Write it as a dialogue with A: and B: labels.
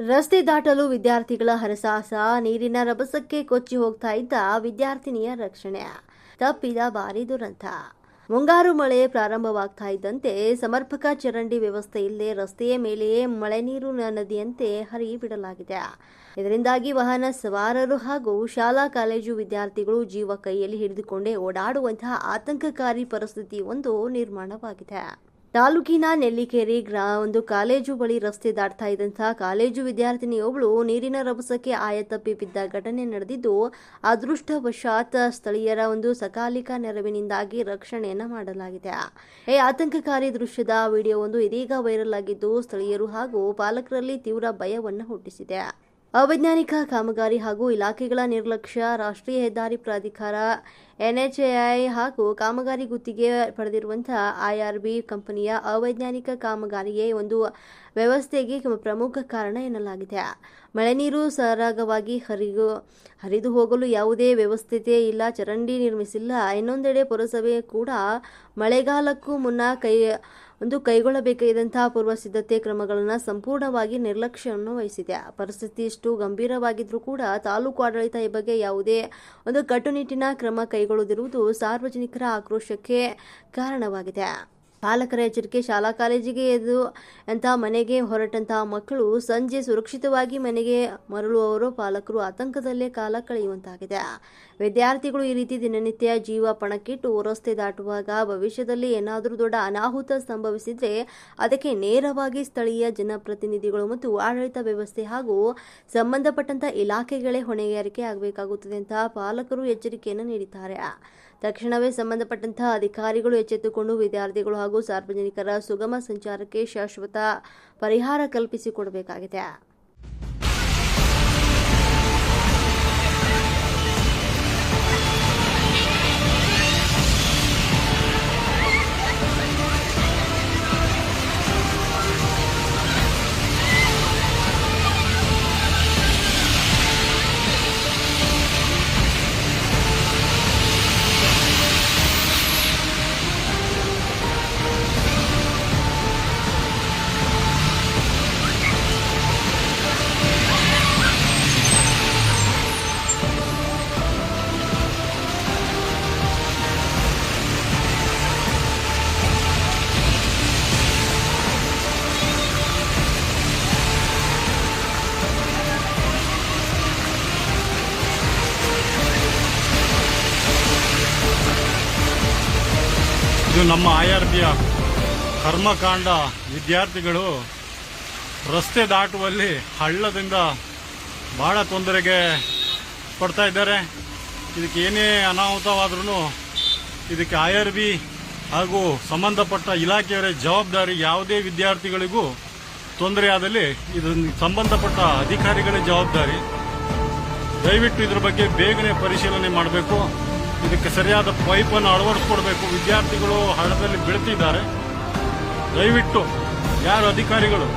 A: ರಸ್ತೆ ದಾಟಲು ವಿದ್ಯಾರ್ಥಿಗಳ ಹರಸಾಹಸ, ನೀರಿನ ರಭಸಕ್ಕೆ ಕೊಚ್ಚಿ ಹೋಗ್ತಾ ಇದ್ದ ವಿದ್ಯಾರ್ಥಿನಿಯ ರಕ್ಷಣೆ, ತಪ್ಪಿದ ಭಾರೀ ದುರಂತ. ಮುಂಗಾರು ಮಳೆ ಪ್ರಾರಂಭವಾಗ್ತಾ ಇದ್ದಂತೆ ಸಮರ್ಪಕ ಚರಂಡಿ ವ್ಯವಸ್ಥೆ ಇಲ್ಲದೆ ರಸ್ತೆಯ ಮೇಲೆಯೇ ಮಳೆ ನೀರು ನದಿಯಂತೆ ಹರಿಬಿಡಲಾಗಿದೆ. ಇದರಿಂದಾಗಿ ವಾಹನ ಸವಾರರು ಹಾಗೂ ಶಾಲಾ ಕಾಲೇಜು ವಿದ್ಯಾರ್ಥಿಗಳು ಜೀವ ಕೈಯಲ್ಲಿ ಹಿಡಿದುಕೊಂಡೇ ಓಡಾಡುವಂತಹ ಆತಂಕಕಾರಿ ಪರಿಸ್ಥಿತಿ ಒಂದು ನಿರ್ಮಾಣವಾಗಿದೆ. ತಾಲೂಕಿನ ನೆಲ್ಲಿಕೇರಿ ಒಂದು ಕಾಲೇಜು ಬಳಿ ರಸ್ತೆ ದಾಟ್ತಾ ಇದ್ದಂತಹ ಕಾಲೇಜು ವಿದ್ಯಾರ್ಥಿನಿಯೊಬ್ಬಳು ನೀರಿನ ರಭಸಕ್ಕೆ ಆಯತಪ್ಪಿ ಬಿದ್ದ ಘಟನೆ ನಡೆದಿದ್ದು, ಅದೃಷ್ಟವಶಾತ್ ಸ್ಥಳೀಯರ ಒಂದು ಸಕಾಲಿಕ ನೆರವಿನಿಂದಾಗಿ ರಕ್ಷಣೆಯನ್ನ ಮಾಡಲಾಗಿದೆ. ಈ ಆತಂಕಕಾರಿ ದೃಶ್ಯದ ವಿಡಿಯೋ ಒಂದು ಇದೀಗ ವೈರಲ್ ಆಗಿದ್ದು, ಸ್ಥಳೀಯರು ಹಾಗೂ ಪಾಲಕರಲ್ಲಿ ತೀವ್ರ ಭಯವನ್ನು ಹುಟ್ಟಿಸಿದೆ. ಅವೈಜ್ಞಾನಿಕ ಕಾಮಗಾರಿ ಹಾಗೂ ಇಲಾಖೆಗಳ ನಿರ್ಲಕ್ಷ್ಯ, ರಾಷ್ಟ್ರೀಯ ಹೆದ್ದಾರಿ ಪ್ರಾಧಿಕಾರ NHAI ಹಾಗೂ ಕಾಮಗಾರಿ ಗುತ್ತಿಗೆ ಪಡೆದಿರುವಂತಹ IRB ಕಂಪನಿಯ ಅವೈಜ್ಞಾನಿಕ ಕಾಮಗಾರಿಯೇ ಒಂದು ವ್ಯವಸ್ಥೆಗೆ ಪ್ರಮುಖ ಕಾರಣ ಎನ್ನಲಾಗಿದೆ. ಮಳೆ ನೀರು ಸರಾಗವಾಗಿ ಹರಿದು ಹೋಗಲು ಯಾವುದೇ ವ್ಯವಸ್ಥೆ ಇಲ್ಲ, ಚರಂಡಿ ನಿರ್ಮಿಸಿಲ್ಲ. ಇನ್ನೊಂದೆಡೆ ಪುರಸಭೆ ಕೂಡ ಮಳೆಗಾಲಕ್ಕೂ ಮುನ್ನ ಕೈಗೊಳ್ಳಬೇಕಾದಂತಹ ಪೂರ್ವ ಸಿದ್ಧತೆ ಕ್ರಮಗಳನ್ನು ಸಂಪೂರ್ಣವಾಗಿ ನಿರ್ಲಕ್ಷ್ಯವನ್ನು ವಹಿಸಿದೆ. ಪರಿಸ್ಥಿತಿ ಇಷ್ಟು ಗಂಭೀರವಾಗಿದ್ರೂ ಕೂಡ ತಾಲೂಕು ಆಡಳಿತ ಈ ಬಗ್ಗೆ ಯಾವುದೇ ಒಂದು ಕಟ್ಟುನಿಟ್ಟಿನ ಕ್ರಮ ಕೈಗೊಳ್ಳದಿರುವುದು ಸಾರ್ವಜನಿಕರ ಆಕ್ರೋಶಕ್ಕೆ ಕಾರಣವಾಗಿದೆ. ಪಾಲಕರ ಎಚ್ಚರಿಕೆ, ಶಾಲಾ ಕಾಲೇಜಿಗೆ ಮನೆಗೆ ಹೊರಟಂತಹ ಮಕ್ಕಳು ಸಂಜೆ ಸುರಕ್ಷಿತವಾಗಿ ಮನೆಗೆ ಮರಳುವವರು ಪಾಲಕರು ಆತಂಕದಲ್ಲೇ ಕಾಲ ಕಳೆಯುವಂತಾಗಿದೆ. ವಿದ್ಯಾರ್ಥಿಗಳು ಈ ರೀತಿ ದಿನನಿತ್ಯ ಜೀವ ಪಣಕ್ಕಿಟ್ಟು ರಸ್ತೆ ದಾಟುವಾಗ ಭವಿಷ್ಯದಲ್ಲಿ ಏನಾದರೂ ದೊಡ್ಡ ಅನಾಹುತ ಸಂಭವಿಸಿದ್ರೆ ಅದಕ್ಕೆ ನೇರವಾಗಿ ಸ್ಥಳೀಯ ಜನಪ್ರತಿನಿಧಿಗಳು ಮತ್ತು ಆಡಳಿತ ವ್ಯವಸ್ಥೆ ಹಾಗೂ ಸಂಬಂಧಪಟ್ಟಂತ ಇಲಾಖೆಗಳೇ ಹೊಣೆಗಾರಿಕೆ ಆಗಬೇಕಾಗುತ್ತದೆ ಅಂತ ಪಾಲಕರು ಎಚ್ಚರಿಕೆಯನ್ನು ನೀಡಿದ್ದಾರೆ. ತಕ್ಷಣವೇ ಸಂಬಂಧಪಟ್ಟಂತಹ ಅಧಿಕಾರಿಗಳು ಎಚ್ಚೆತ್ತುಕೊಂಡು ವಿದ್ಯಾರ್ಥಿಗಳು ಹಾಗೂ ಸಾರ್ವಜನಿಕರ ಸುಗಮ ಸಂಚಾರಕ್ಕೆ ಶಾಶ್ವತ ಪರಿಹಾರ ಕಲ್ಪಿಸಿಕೊಡಬೇಕಾಗಿದೆ.
B: ಇದು ನಮ್ಮ IRBಯ ಕರ್ಮಕಾಂಡ. ವಿದ್ಯಾರ್ಥಿಗಳು ರಸ್ತೆ ದಾಟುವಲ್ಲಿ ಹಳ್ಳದಿಂದ ಬಹಳ ತೊಂದರೆಗೆ ಪಡ್ತಾ ಇದ್ದಾರೆ. ಇದಕ್ಕೆ ಏನೇ ಅನಾಹುತವಾದ್ರೂ ಇದಕ್ಕೆ IRB ಹಾಗೂ ಸಂಬಂಧಪಟ್ಟ ಇಲಾಖೆಯವರೇ ಜವಾಬ್ದಾರಿ. ಯಾವುದೇ ವಿದ್ಯಾರ್ಥಿಗಳಿಗೂ ತೊಂದರೆ ಆದಲ್ಲಿ ಇದನ್ನು ಸಂಬಂಧಪಟ್ಟ ಅಧಿಕಾರಿಗಳೇ ಜವಾಬ್ದಾರಿ. ದಯವಿಟ್ಟು ಇದರ ಬಗ್ಗೆ ಬೇಗನೆ ಪರಿಶೀಲನೆ ಮಾಡಬೇಕು. ಇದಕ್ಕೆ ಸರಿಯಾದ ಪೈಪನ್ನು ಅಳವಡಿಸಿಕೊಡ್ಬೇಕು. ವಿದ್ಯಾರ್ಥಿಗಳು ಹಳ್ಳದಲ್ಲಿ ಬೀಳ್ತಿದ್ದಾರೆ. ದಯವಿಟ್ಟು ಯಾರು ಅಧಿಕಾರಿಗಳು